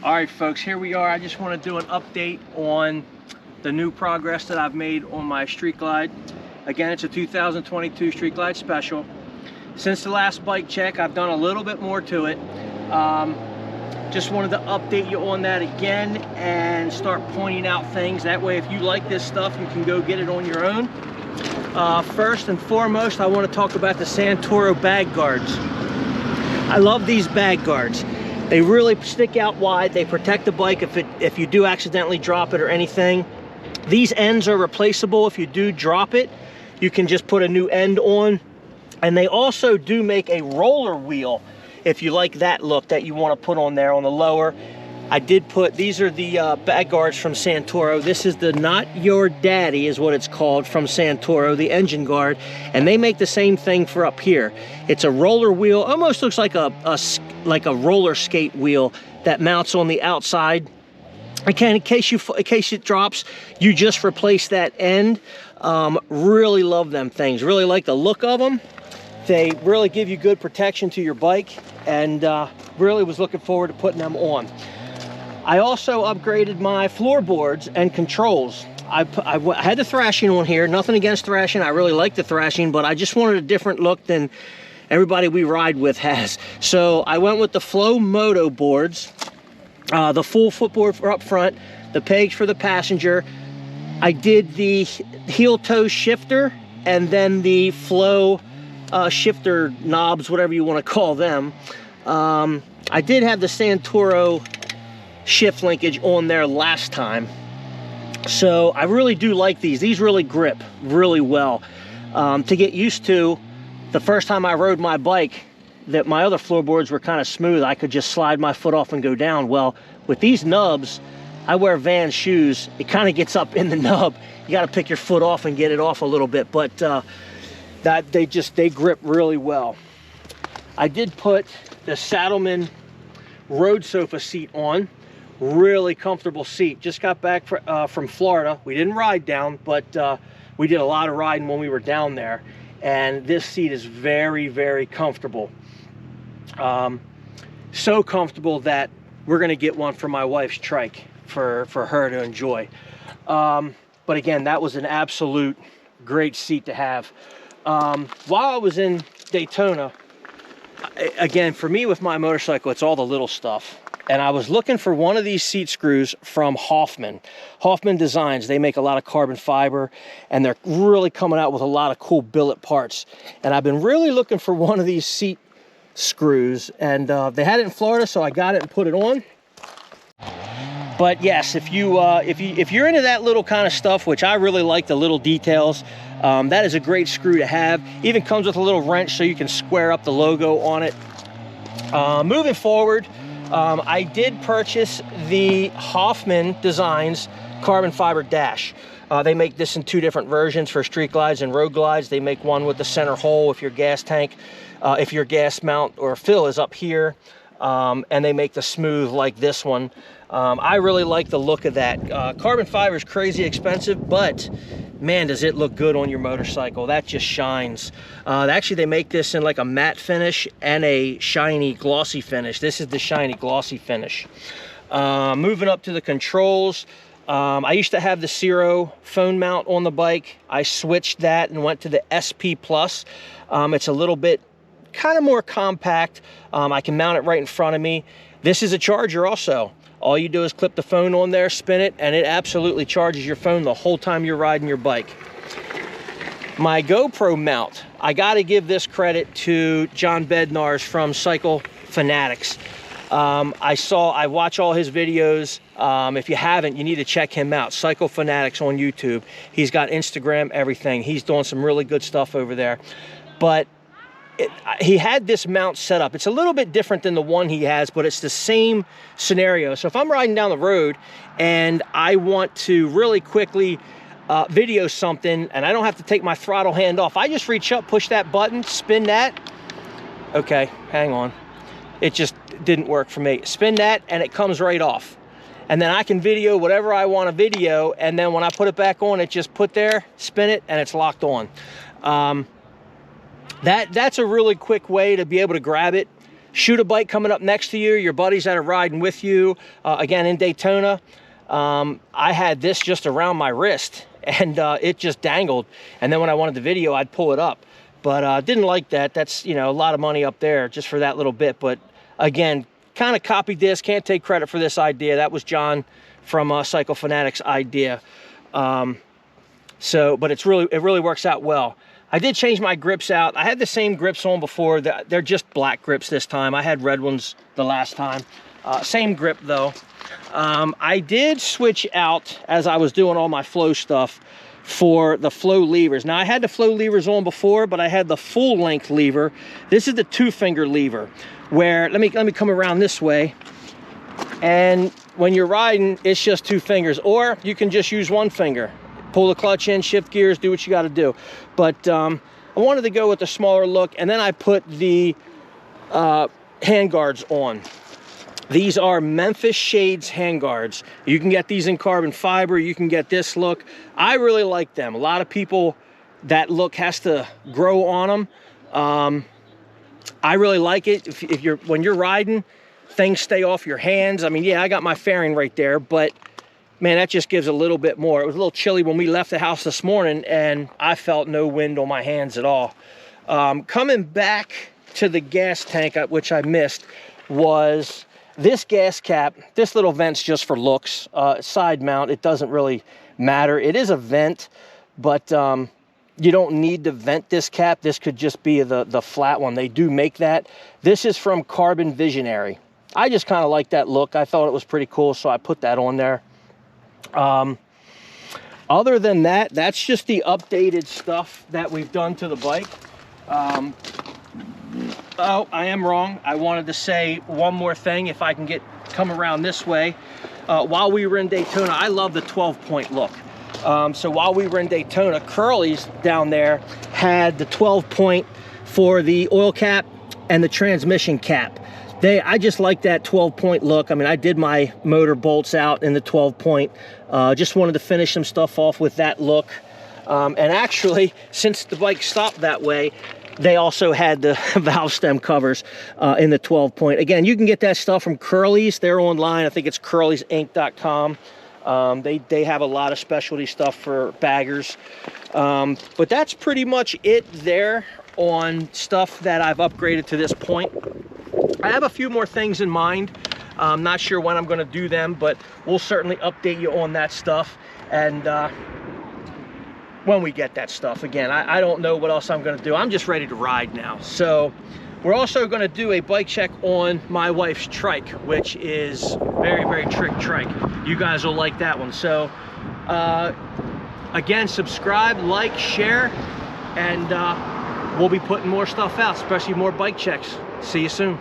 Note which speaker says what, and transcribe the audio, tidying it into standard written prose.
Speaker 1: All right, folks, here we are. I just want to do an update on the new progress that I've made on my Street Glide. Again, it's a 2022 Street Glide Special. Since the last bike check, I've done a little bit more to it. Just wanted to update you on that again and start pointing out things. That way, if you like this stuff, you can go get it on your own. First and foremost, I want to talk about the Santoro bag guards. I love these bag guards. They really stick out wide. They protect the bike if you do accidentally drop it or anything. These ends are replaceable. If you do drop it, you can just put a new end on. And they also do make a roller wheel if you like that look that you want to put on there on the lower. I did put, these are the bag guards from Santoro. This is the Not Your Daddy is what it's called from Santoro, the engine guard. And they make the same thing for up here. It's a roller wheel, almost looks like a roller skate wheel that mounts on the outside. Again, in case it drops, you just replace that end. Really love them things. Really like the look of them. They really give you good protection to your bike, and really was looking forward to putting them on. I also upgraded my floorboards and controls. I had the thrashing on here. Nothing against thrashing. I really like the thrashing, but I just wanted a different look than everybody we ride with has. So I went with the Flow Moto boards, the full footboard for up front, the pegs for the passenger. I did the heel toe shifter and then the Flow shifter knobs, whatever you want to call them. I did have the Santoro shift linkage on there last time. So I really do like these. These really grip really well. To get used to, the first time I rode my bike, that my other floorboards were kind of smooth. I could just slide my foot off and go down. Well, with these nubs, I wear Vans shoes. It kind of gets up in the nub. You got to pick your foot off and get it off a little bit, but they grip really well. I did put the Saddlemen road sofa seat on. Really comfortable seat. Just got back from Florida. We didn't ride down, but we did a lot of riding when we were down there. And this seat is very, very comfortable. So comfortable that we're going to get one for my wife's trike for her to enjoy. But again, that was an absolute great seat to have. While I was in Daytona, again, for me with my motorcycle, it's all the little stuff. And I was looking for one of these seat screws from Hoffman. Hoffman Designs, they make a lot of carbon fiber, and they're really coming out with a lot of cool billet parts. And I've been really looking for one of these seat screws, and they had it in Florida, so I got it and put it on. But yes, if you're into that little kind of stuff, which I really like the little details, that is a great screw to have. Even comes with a little wrench so you can square up the logo on it. Moving forward, I did purchase the Hoffman Designs carbon fiber dash. They make this in two different versions for street glides and road glides. They make one with the center hole if your gas tank, if your gas mount or fill is up here, and they make the smooth like this one. I really like the look of that. Carbon fiber is crazy expensive, but man, does it look good on your motorcycle. That just shines. Actually, they make this in like a matte finish and a shiny glossy finish. This is the shiny glossy finish. Moving up to the controls, I used to have the Ciro phone mount on the bike. I switched that and went to the SP Plus. It's a little bit kind of more compact. I can mount it right in front of me. This is a charger also. All you do is clip the phone on there, spin it, and it absolutely charges your phone the whole time you're riding your bike. My GoPro mount, I got to give this credit to John Bednarz from Cycle Fanatics. I watch all his videos. If you haven't, you need to check him out. Cycle Fanatics on YouTube. He's got Instagram, everything. He's doing some really good stuff over there. But he had this mount set up. It's a little bit different than the one he has, but it's the same scenario. So if I'm riding down the road and I want to really quickly video something and I don't have to take my throttle hand off, I just reach up, push that button, spin that. Okay, hang on. It just didn't work for me. Spin that and it comes right off. And then I can video whatever I want to video, and then when I put it back on, it just put there, spin it, and it's locked on. That's a really quick way to be able to grab it, shoot a bike coming up next to you, your buddies that are riding with you. Again, in Daytona, I had this just around my wrist, and it just dangled. And then when I wanted the video, I'd pull it up. But didn't like that. That's, you know, a lot of money up there just for that little bit. But again, kind of copied this. Can't take credit for this idea. That was John from Cycle Fanatics' idea. But it really works out well. I did change my grips out. I had the same grips on before. They're just black grips this time. I had red ones the last time. Same grip though. I did switch out as I was doing all my flow stuff for the flow levers. Now I had the flow levers on before, but I had the full length lever. This is the 2-finger lever, where let me come around this way. And when you're riding, it's just 2 fingers, or you can just use 1 finger. Pull the clutch in, shift gears, do what you got to do. But I wanted to go with the smaller look, and then I put the handguards on. These are Memphis Shades handguards. You can get these in carbon fiber. You can get this look. I really like them. A lot of people, that look has to grow on them. I really like it. When you're riding, things stay off your hands. I mean, yeah, I got my fairing right there, but man, that just gives a little bit more. It was a little chilly when we left the house this morning, and I felt no wind on my hands at all. Coming back to the gas tank, which I missed, was this gas cap. This little vent's just for looks. Side mount, it doesn't really matter. It is a vent, but you don't need to vent this cap. This could just be the flat one. They do make that. This is from Carbon Visionary. I just kind of like that look. I thought it was pretty cool, so I put that on there. Other than that, that's just the updated stuff that we've done to the bike. Oh, I am wrong. I wanted to say one more thing, if I can come around this way. While we were in Daytona, I love the 12-point look. So while we were in Daytona, Curly's down there had the 12-point for the oil cap and the transmission cap. I just like that 12-point look. I mean, I did my motor bolts out in the 12-point. Just wanted to finish some stuff off with that look. And actually, since the bike stopped that way, they also had the valve stem covers in the 12-point. Again, you can get that stuff from Curly's. They're online. I think it's curlysinc.com. They have a lot of specialty stuff for baggers. But that's pretty much it there on stuff that I've upgraded to this point. I have a few more things in mind. I'm not sure when I'm going to do them, but we'll certainly update you on that stuff. And when we get that stuff, again, I don't know what else I'm going to do. I'm just ready to ride now. So we're also going to do a bike check on my wife's trike, which is very, very trick trike. You guys will like that one. So again, subscribe, like, share, and we'll be putting more stuff out, especially more bike checks. See you soon.